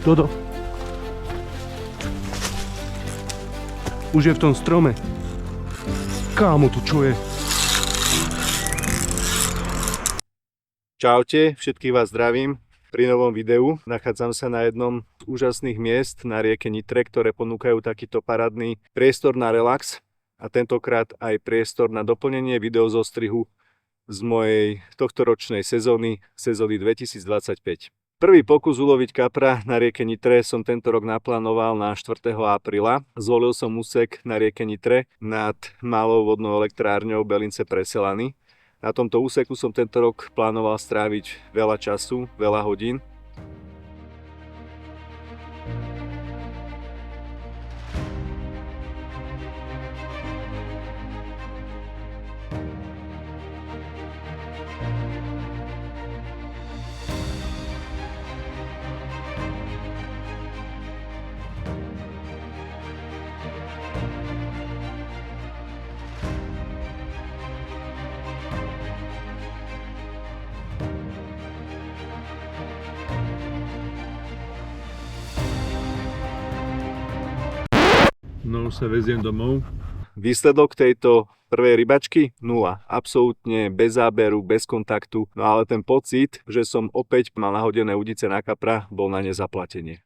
Dodo. Už je v tom strome. Kámo, tu čo je? Čaute, všetkých vás zdravím pri novom videu. Nachádzam sa na jednom z úžasných miest na rieke Nitre, ktoré ponúkajú takýto parádny priestor na relax a tentokrát aj priestor na doplnenie videozostrihu z mojej tohtoročnej sezóny 2025. Prvý pokus uloviť kapra na rieke Nitre som tento rok naplánoval na 4. apríla. Zvolil som úsek na rieke Nitre nad malou vodnou elektrárňou Belince Preselany. Na tomto úseku som tento rok plánoval stráviť veľa času, veľa hodín. No už sa veziem domov. Výsledok tejto prvej rybačky? 0. Absolútne bez záberu, bez kontaktu. No ale ten pocit, že som opäť mal nahodené udice na kapra, bol na nezaplatenie.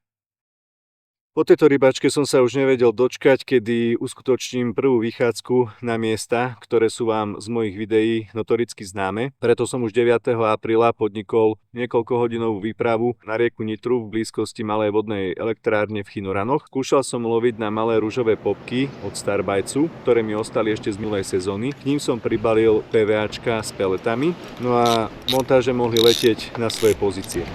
Po tejto rybačke som sa už nevedel dočkať, kedy uskutočním prvú vychádzku na miesta, ktoré sú vám z mojich videí notoricky známe. Preto som už 9. apríla podnikol niekoľkohodinovú výpravu na rieku Nitru v blízkosti malej vodnej elektrárne v Chinoranoch. Skúšal som loviť na malé ružové popky od Starbajcu, ktoré mi ostali ešte z minulej sezóny. K ním som pribalil PVAčka s peletami, no a montáže mohli letieť na svoje pozície.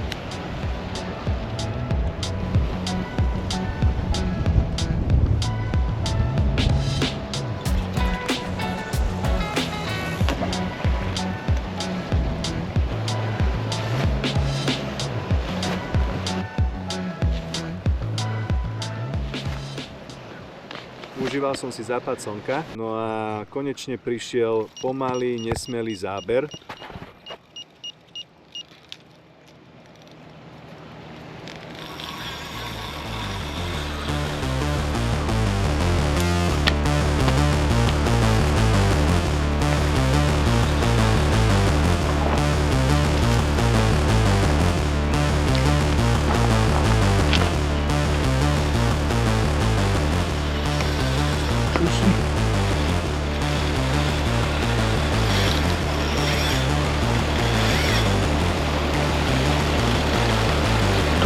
Užíval som si západ slnka, no a konečne prišiel pomalý, nesmelý záber.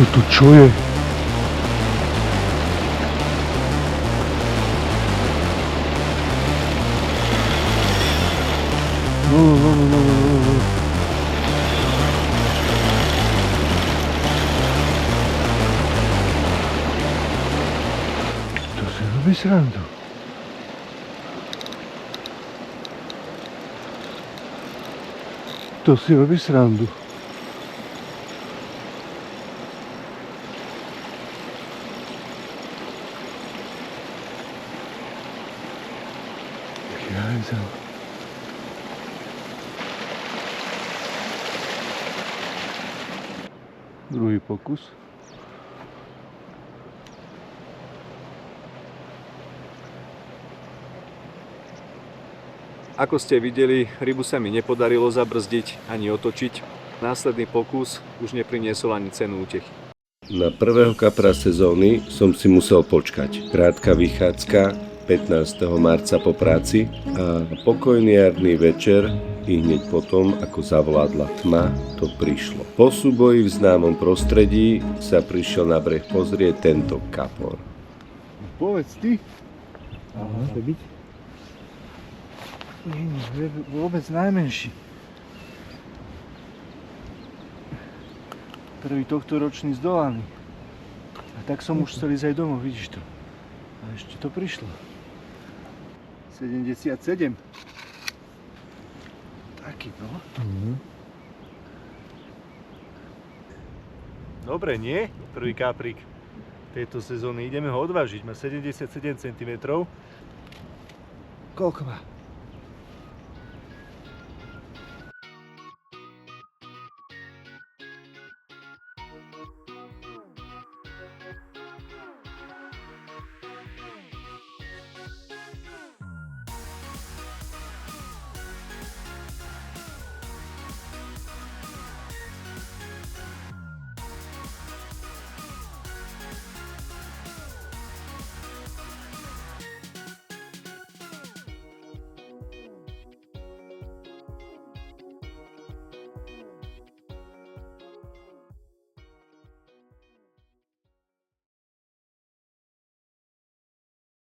Toto čo je? No. To si robí srandu. To si robí srandu. Druhý pokus. Ako ste videli, rybu sa mi nepodarilo zabrzdiť ani otočiť. Následný pokus už nepriniesol ani cenu útechy. Na prvého kapra sezóny som si musel počkať. Krátka vychádzka 15. marca po práci a pokojný jarný večer i hneď potom, ako zavládla tma, to prišlo. Po súboji v známom prostredí sa prišiel na breh pozrieť tento kapor. Povedz ty. Chce byť? Nie, vôbec najmenší. Prvý tohto ročný zdolaný. A tak som už chcel ísť aj domov, vidíš to. A ešte to prišlo. 77. Taký, no. Dobre, nie? Prvý kaprík tejto sezóny. Ideme ho odvážiť. Má 77 cm. Koľko má?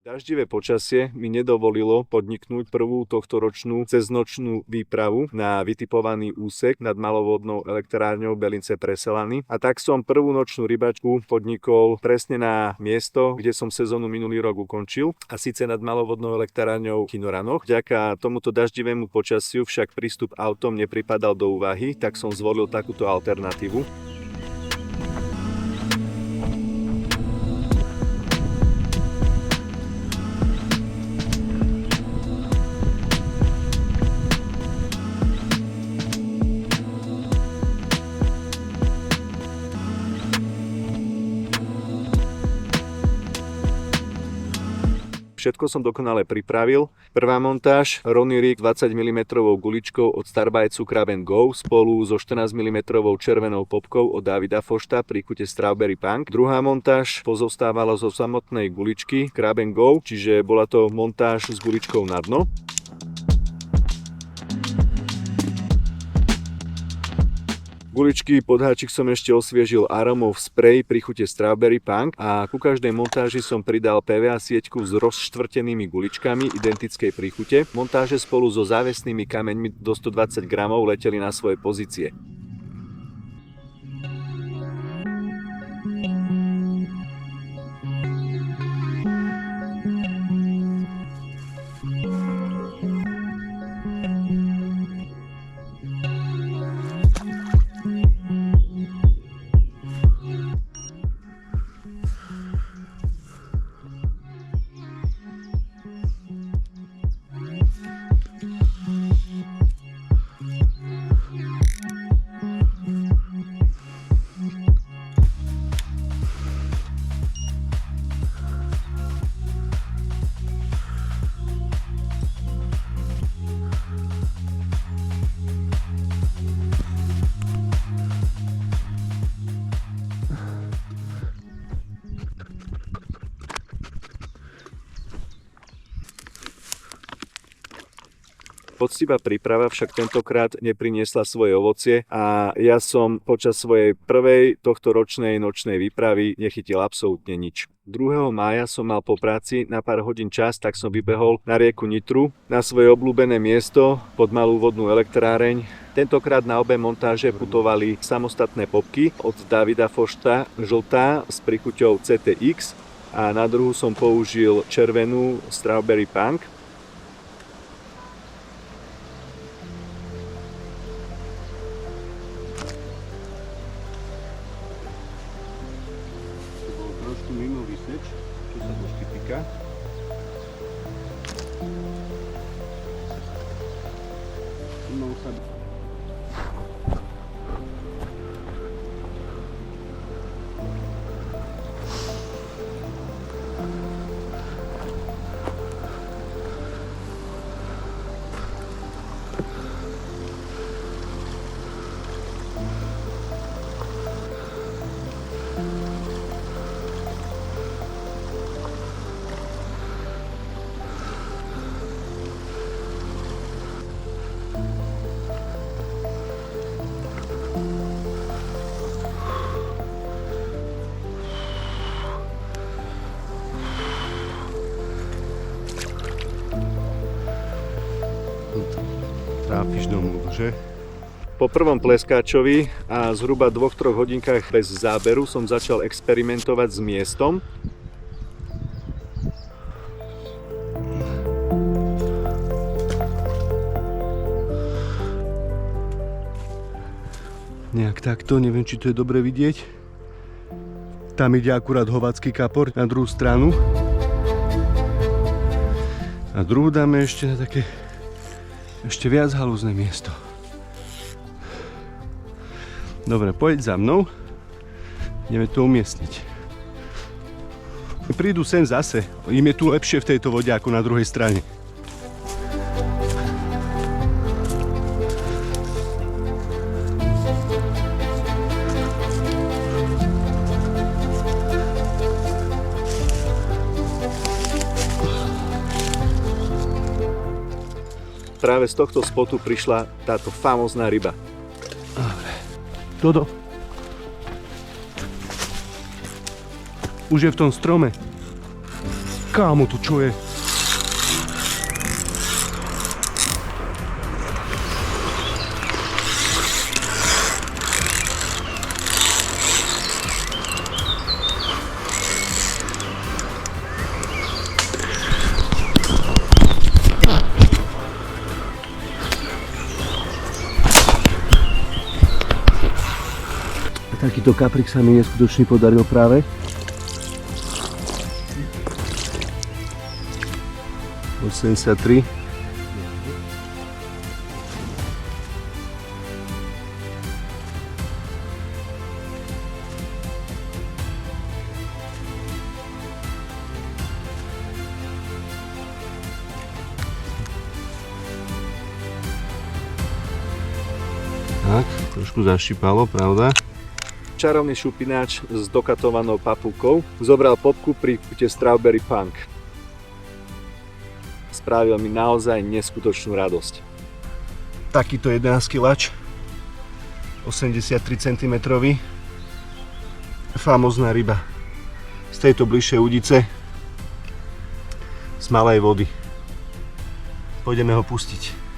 Daždivé počasie mi nedovolilo podniknúť prvú tohtoročnú ceznočnú výpravu na vytipovaný úsek nad malovodnou elektrárňou Belince-Preselany a tak som prvú nočnú rybačku podnikol presne na miesto, kde som sezónu minulý rok ukončil, a síce nad malovodnou elektrárňou Kinoranoch. Vďaka tomuto daždivému počasiu však prístup autom nepripadal do úvahy, tak som zvolil takúto alternatívu. Všetko som dokonale pripravil. Prvá montáž, Ronny Rig 20 mm guličkou od Starbite Grab & Go spolu so 14 mm červenou popkou od Davida Fošta pri chute Strawberry Punk. Druhá montáž pozostávala zo samotnej guličky Grab & Go, čiže bola to montáž s guličkou na dno. Guličky pod háčik som ešte osviežil aromov spray pri chute Strawberry Punk a ku každej montáži som pridal PVA sieťku s rozštvrtenými guličkami identickej príchute. Montáže spolu so závesnými kameňmi do 120 gramov leteli na svoje pozície. Poctivá príprava však tentokrát nepriniesla svoje ovocie a ja som počas svojej prvej tohtoročnej nočnej výpravy nechytil absolútne nič. 2. mája som mal po práci na pár hodín čas, tak som vybehol na rieku Nitru, na svoje obľúbené miesto pod malú vodnú elektráreň. Tentokrát na obe montáže putovali samostatné popky od Davida Fošta, žltá s príchuťou CTX, a na druhú som použil červenú Strawberry Punk. Trošku mimo vyseč, čo sa dĺžky týka. Trápiš domov, že? Po prvom pleskáčovi a zhruba 2-3 hodinkách bez záberu som začal experimentovať s miestom. Nejak takto, neviem, či to je dobre vidieť. Tam ide akurát hovácky kapor na druhú stranu. A druhú dáme ešte na také ešte viac halúzne miesto. Dobre, poď za mnou. Ideme to umiestniť. Prídu sem zase. Im je tu lepšie v tejto vode ako na druhej strane. Práve z tohto spotu prišla táto famózna ryba. Dobre. Dodo. Už je v tom strome. Kámo, tu čo je? Takýto kaprik sa mi neskutočne podaril práve. $83. Tak, trošku zašípalo, pravda? Čarovný šupináč s dokatovanou papulkou zobral popku pri chute Strawberry Punk. Spravil mi naozaj neskutočnú radosť. Takýto 11 kilač, 83 cm, famózna ryba z tejto bližšej udice, z malej vody. Pôjdeme ho pustiť.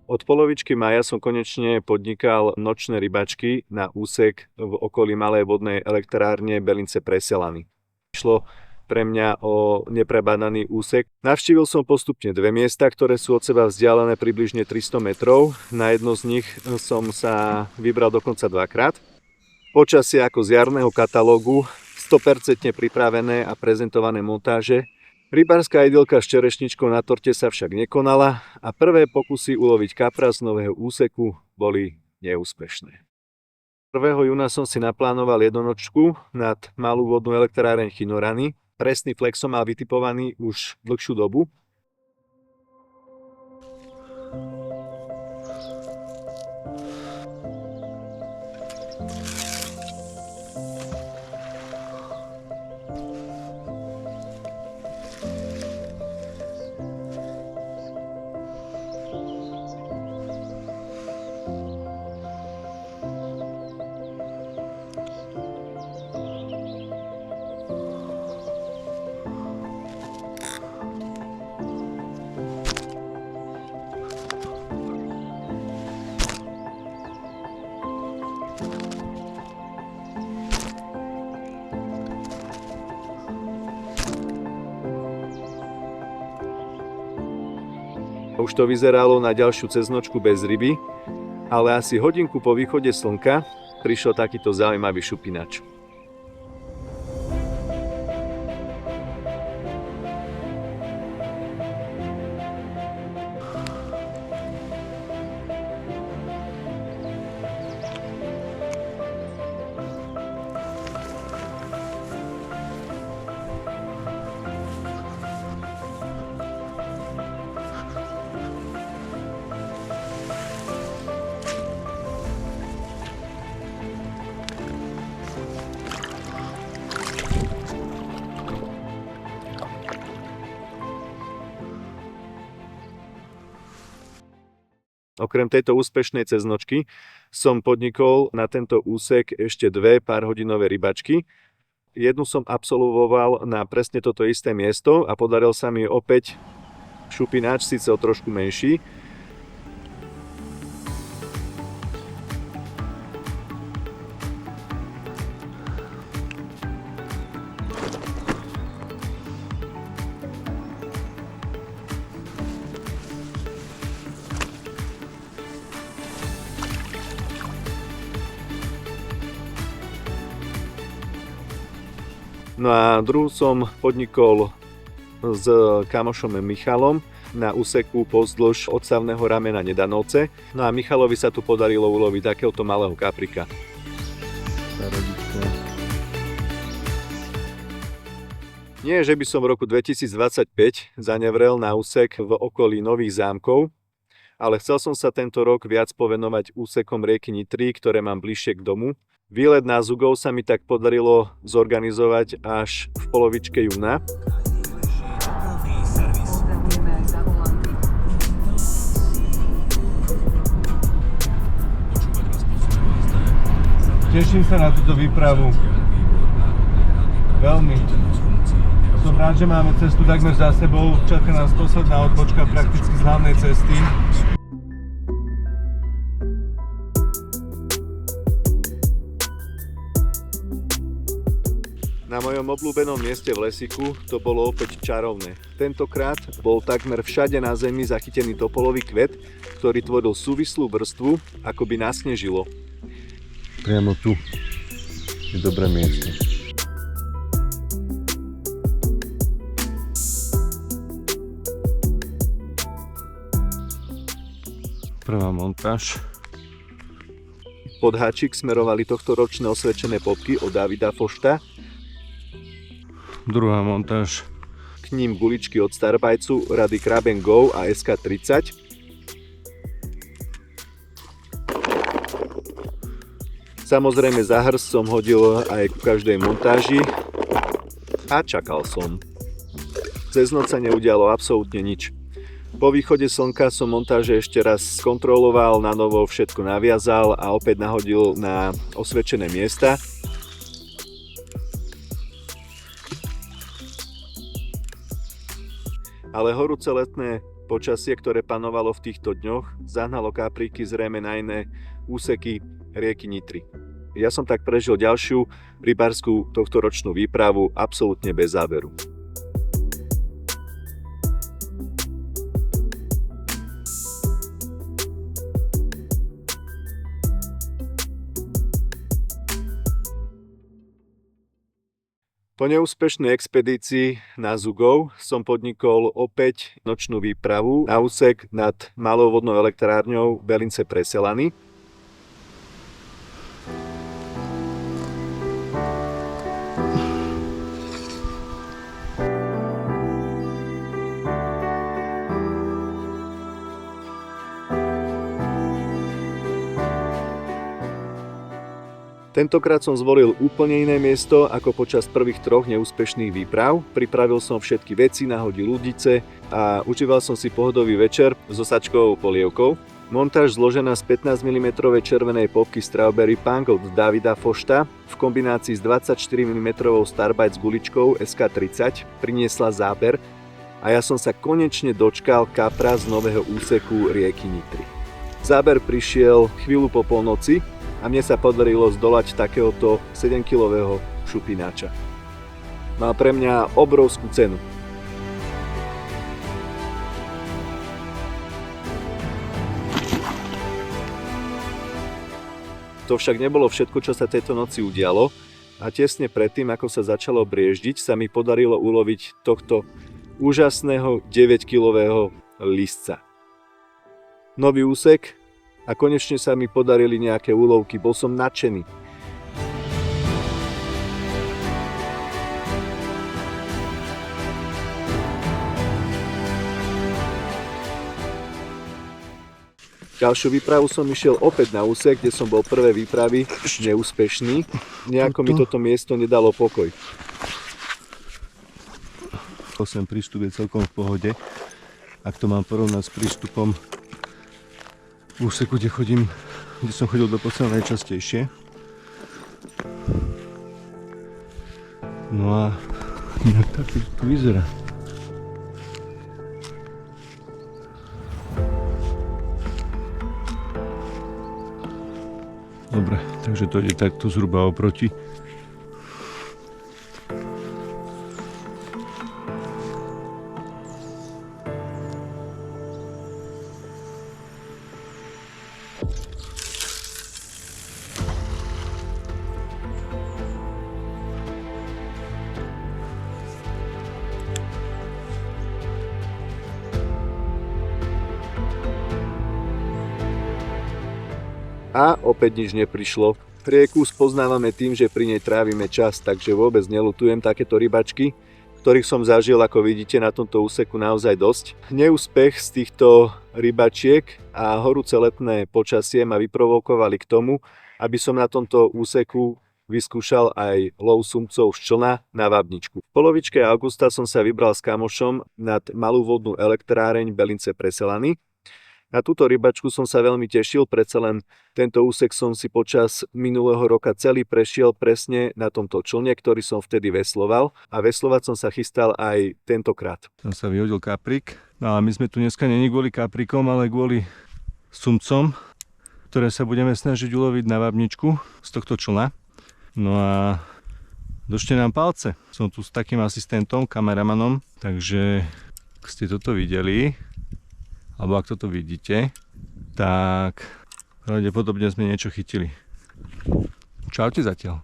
Od polovičky mája som konečne podnikal nočné rybačky na úsek v okolí malej vodnej elektrárne Belince-Preselany. Išlo pre mňa o neprebádaný úsek. Navštívil som postupne dve miesta, ktoré sú od seba vzdialené približne 300 metrov. Na jedno z nich som sa vybral dokonca dvakrát. Počasie ako z jarného katalógu, 100% pripravené a prezentované montáže. Rybárska idylka s čerešničkou na torte sa však nekonala a prvé pokusy uloviť kapra z nového úseku boli neúspešné. 1. júna som si naplánoval jednonočku nad malú vodnú elektráreň Chinorany. Presný flex som mal vytipovaný už dlhšiu dobu. Už to vyzeralo na ďalšiu ceznočku bez ryby, ale asi hodinku po východe slnka prišiel takýto zaujímavý šupinač. Okrem tejto úspešnej ceznočky som podnikol na tento úsek ešte dve párhodinové rybačky. Jednu som absolvoval na presne toto isté miesto a podaril sa mi opäť šupináč, síce o trošku menší. No a druhú som podnikol s kamošom Michalom na úseku pozdĺž odstavného ramena Nedanovce. No a Michalovi sa tu podarilo uloviť takéhoto malého kaprika. Nie, že by som v roku 2025 zanevrel na úsek v okolí Nových Zámkov, ale chcel som sa tento rok viac povenovať úsekom rieky Nitry, ktoré mám bližšie k domu. Výlet na Zugov sa mi tak podarilo zorganizovať až v polovičke júna. Teším sa na túto výpravu. Veľmi. Som rád, že máme cestu takmer za sebou. Čaká nás posledná odbočka prakticky z hlavnej cesty. Na mojom obľúbenom mieste v Lesiku to bolo opäť čarovné. Tentokrát bol takmer všade na zemi zachytený topolový kvet, ktorý tvoril súvislú vrstvu, ako by nasnežilo. Priamo tu je dobré miesto. Prvá montáž. Pod háčik smerovali tohtoročné osvedčené popky od Davida Fošta. Druhá montáž. K ním guličky od Starbajcu, rady Grab & Go a SK30. Samozrejme za hrst som hodil aj ku každej montáži a čakal som. Cez noc sa neudialo absolútne nič. Po východe slnka som montáže ešte raz skontroloval, na novo všetko naviazal a opäť nahodil na osvedčené miesta. Ale horúce letné počasie, ktoré panovalo v týchto dňoch, zahnalo kapríky zrejme na iné úseky rieky Nitry. Ja som tak prežil ďalšiu rybárskú tohtoročnú výpravu absolútne bez záberu. Po neúspešnej expedícii na Zugov som podnikol opäť nočnú výpravu na úsek nad malou vodnou elektrárňou Belince Preselany. Tentokrát som zvolil úplne iné miesto ako počas prvých troch neúspešných výprav. Pripravil som všetky veci, nahodil ľudice a užíval som si pohodový večer so sačkovou polievkou. Montáž zložená z 15 mm červenej popky Strawberry Punk od Davida Fošta v kombinácii s 24 mm Starbite s guličkou SK30 priniesla záber a ja som sa konečne dočkal kapra z nového úseku rieky Nitry. Záber prišiel chvíľu po polnoci a mne sa podarilo zdolať takéhoto 7-kilového šupináča. Mal pre mňa obrovskú cenu. To však nebolo všetko, čo sa tejto noci udialo a tesne predtým, ako sa začalo brieždiť, sa mi podarilo uloviť tohto úžasného 9-kilového lisca. Nový úsek a konečne sa mi podarili nejaké úlovky, bol som nadšený. Ďalšiu výpravu som išiel opäť na úsek, kde som bol prvé výpravy neúspešný. Nejako mi toto miesto nedalo pokoj. Sem prístup je celkom v pohode. Ak to mám porovnať s prístupom v úseku, kde som chodil do posledná najčastejšie. No a inak tak to vyzerá. Dobre, takže to ide takto zhruba oproti. A opäť nič neprišlo. Rieku spoznávame tým, že pri nej trávime čas, takže vôbec neľutujem takéto rybačky, ktorých som zažil, ako vidíte, na tomto úseku naozaj dosť. Neúspech z týchto rybačiek a horúce letné počasie ma vyprovokovali k tomu, aby som na tomto úseku vyskúšal aj lov sumcov z člna na vábničku. V polovičke augusta som sa vybral s kamošom nad malú vodnú elektráreň Belince Preselany. Na túto rybačku som sa veľmi tešil, predsa len tento úsek som si počas minulého roka celý prešiel presne na tomto člne, ktorý som vtedy vesloval a veslovať som sa chystal aj tentokrát. Tam sa vyhodil kaprik. No a my sme tu dneska není kvôli kaprikom, ale kvôli sumcom, ktoré sa budeme snažiť uloviť na vábničku z tohto člna. No a držte nám palce. Som tu s takým asistentom, kameramanom, takže ak ste toto videli, alebo ak toto vidíte, tak pravdepodobne sme niečo chytili. Čaute zatiaľ.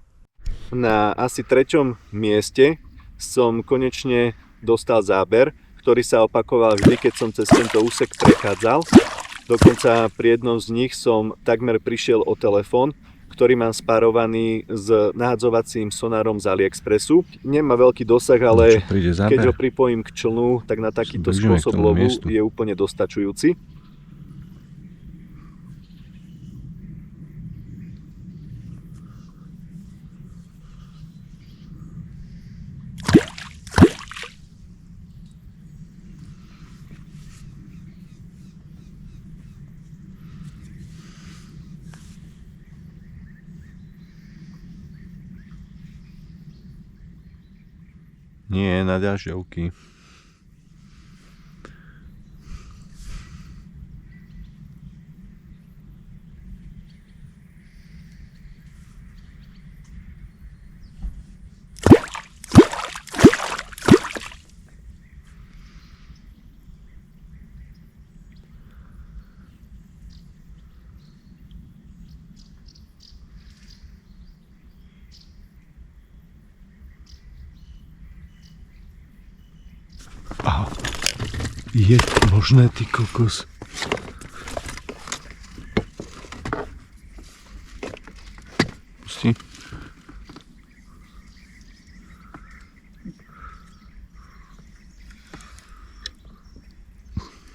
Na asi 3. mieste som konečne dostal záber, ktorý sa opakoval vždy, keď som cez tento úsek prechádzal. Dokonca pri jednom z nich som takmer prišiel o telefón, ktorý mám spárovaný s nahadzovacím sonárom z AliExpressu. Nemá veľký dosah, ale keď ho pripojím k člnu, tak na takýto spôsob lovu je úplne dostačujúci. Nie, na dažďovky. Aha, je to možné, ty kokos. Pusti.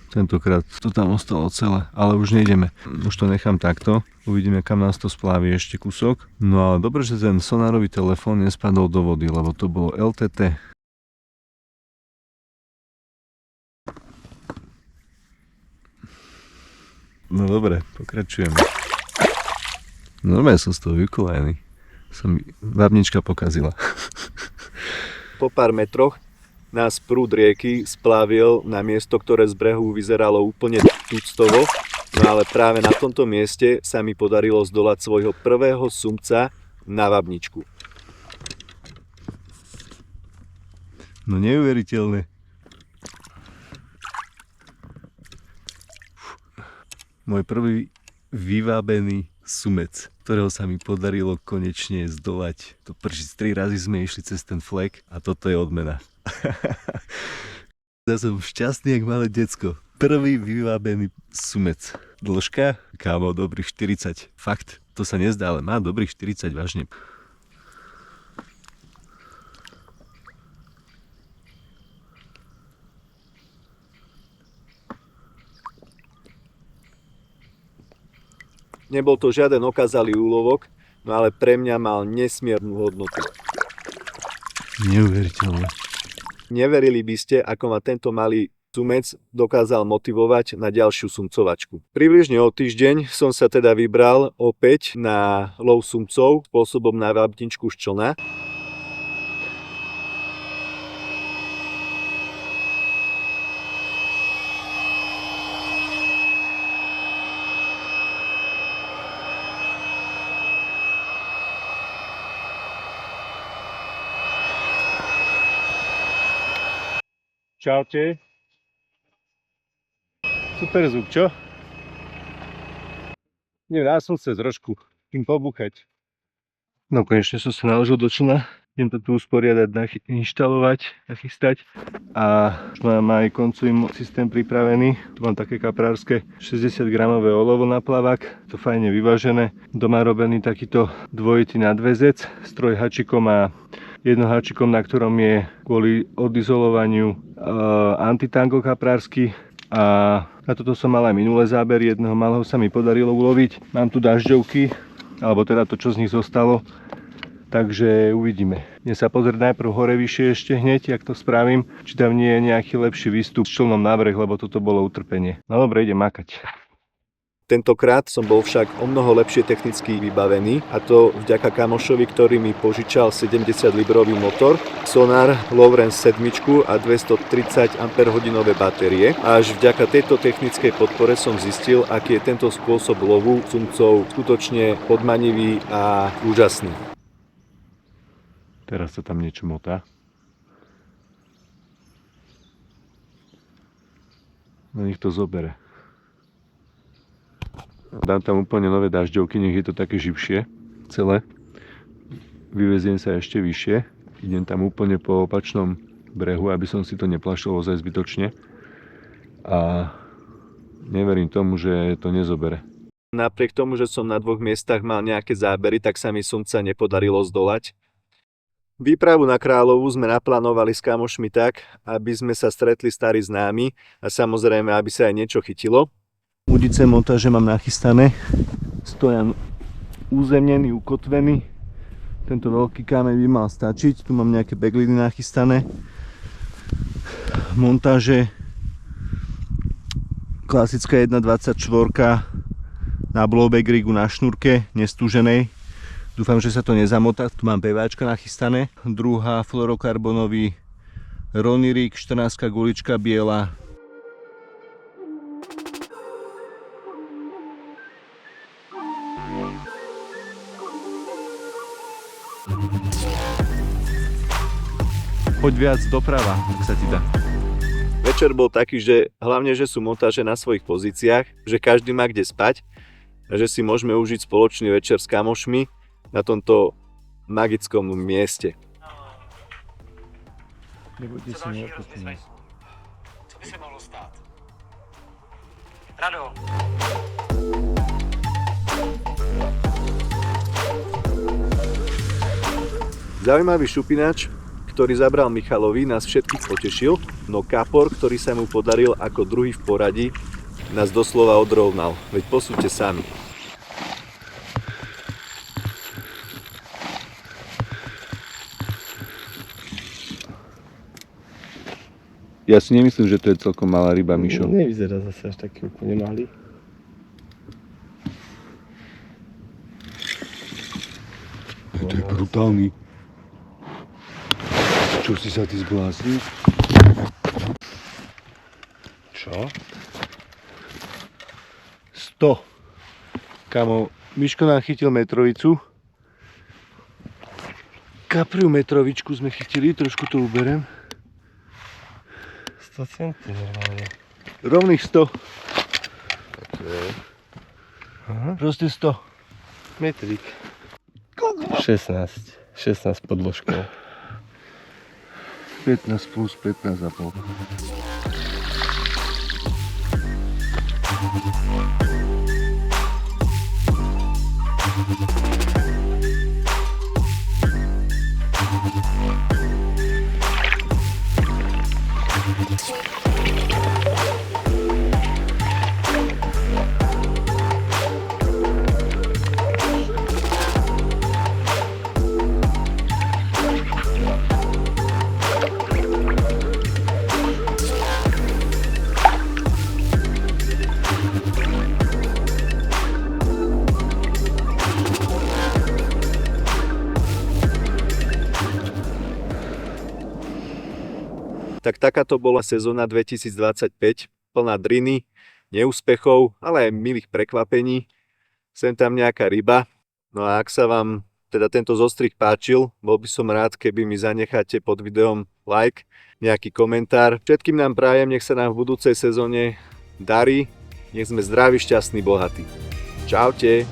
Tentokrát to tam ostalo celé, ale už nejdeme. Už to nechám takto. Uvidíme, kam nás to splávi ešte kúsok. No ale dobre, že ten sonárový telefón nespadol do vody, lebo to bolo LTT. No dobre, pokračujeme. Normálne som z toho vykolejený. Sa mi vábnička pokazila. Po pár metroch nás prúd rieky splávil na miesto, ktoré z brehu vyzeralo úplne tuctovo, no ale práve na tomto mieste sa mi podarilo zdolať svojho prvého sumca na vábničku. No neuveriteľné. Môj prvý vyvábený sumec, ktorého sa mi podarilo konečne zdolať. To prší 3 razy sme išli cez ten flek a toto je odmena. Ja som šťastný jak malé decko. Prvý vyvábený sumec. Dĺžka? Kámo, dobrých 40. Fakt, to sa nezdá, ale má dobrých 40 vážne. Nebol to žiaden okázalý úlovok, no ale pre mňa mal nesmiernu hodnotu. Neuveriteľné. Neverili by ste, ako ma tento malý sumec dokázal motivovať na ďalšiu sumcovačku. Približne o týždeň som sa teda vybral opäť na lov sumcov spôsobom na vábničku z člna. Čaute. Super zvuk, čo? Dá som sa trošku tým pobúchať. No konečne som sa naložil do člna. Idem to tu usporiadať, inštalovať, nachystať. A už mám aj koncový systém pripravený. Tu mám také kaprárske 60 gramové olovo na plavák. To fajne vyvážené. Doma robený takýto dvojitý nadväzec s trojhačikom a jednoháčikom, na ktorom je kvôli odizolovaniu antitango kaprársky. A na toto som mal aj minulé zábery, jedného malého sa mi podarilo uloviť. Mám tu dažďovky, alebo teda to, čo z nich zostalo. Takže uvidíme. Idem sa pozrieť najprv hore vyššie ešte hneď, jak to spravím. Či tam nie je nejaký lepší výstup s člnom na vrch, lebo toto bolo utrpenie. No dobre, idem makať. Tentokrát som bol však o mnoho lepšie technicky vybavený, a to vďaka kamošovi, ktorý mi požičal 70 librový motor, sonár Lowrance 7 a 230 Ah batérie. A až vďaka tejto technickej podpore som zistil, aký je tento spôsob lovu sumcov skutočne podmanivý a úžasný. Teraz sa tam niečo motá. No nech to zobere. Dám tam úplne nové dažďovky, nech je to také živšie celé. Vyveziem sa ešte vyššie. Idem tam úplne po opačnom brehu, aby som si to neplašil ozaj zbytočne. A neverím tomu, že to nezobere. Napriek tomu, že som na 2 miestach mal nejaké zábery, tak sa mi sumca nepodarilo zdolať. Výpravu na Kráľovu sme naplánovali s kamošmi tak, aby sme sa stretli starí známi a samozrejme, aby sa aj niečo chytilo. Udice montáže mám nachystané, stojan uzemnený, ukotvený. Tento veľký kameň by mal stačiť, tu mám nejaké bagliny nachystané. Montáže klasická 1.24 na blowback rigu na šnúrke, nestúženej. Dúfam, že sa to nezamotá, tu mám PVAčka nachystané. Druhá fluorokarbonový Ronny rig, 14 gulička biela. Poď viac doprava, ak sa ti dá. Večer bol taký, že hlavne, že sú montáže na svojich pozíciách, že každý má kde spať a že si môžeme užiť spoločný večer s kamošmi na tomto magickom mieste. Nebojte si neopustiť. Co by se mohlo stát? Rado. Zaujímavý šupinač, ktorý zabral Michalovi, nás všetkých potešil, no kapor, ktorý sa mu podaril ako druhý v poradí, nás doslova odrovnal. Veď posúďte sami. Ja si nemyslím, že to je celkom malá ryba, Mišo. Nevyzerá zase až taký úplne malý. To je brutálny. Čo si sa ty zbláznil? Čo? 100. Kamo, Miško nám chytil metrovicu. Kapriu metrovičku sme chytili, trošku to uberem. 100 centy normálne. Rovných 100. Aha. Proste 100. Metrik. 16 podložkou. 15 plus 15 a pol. Tak takáto bola sezóna 2025, plná driny, neúspechov, ale aj milých prekvapení. Sem tam nejaká ryba. No a ak sa vám teda tento zostrih páčil, bol by som rád, keby mi zanecháte pod videom like, nejaký komentár. Všetkým nám prajem, nech sa nám v budúcej sezóne darí, nech sme zdraví, šťastní, bohatí. Čaute.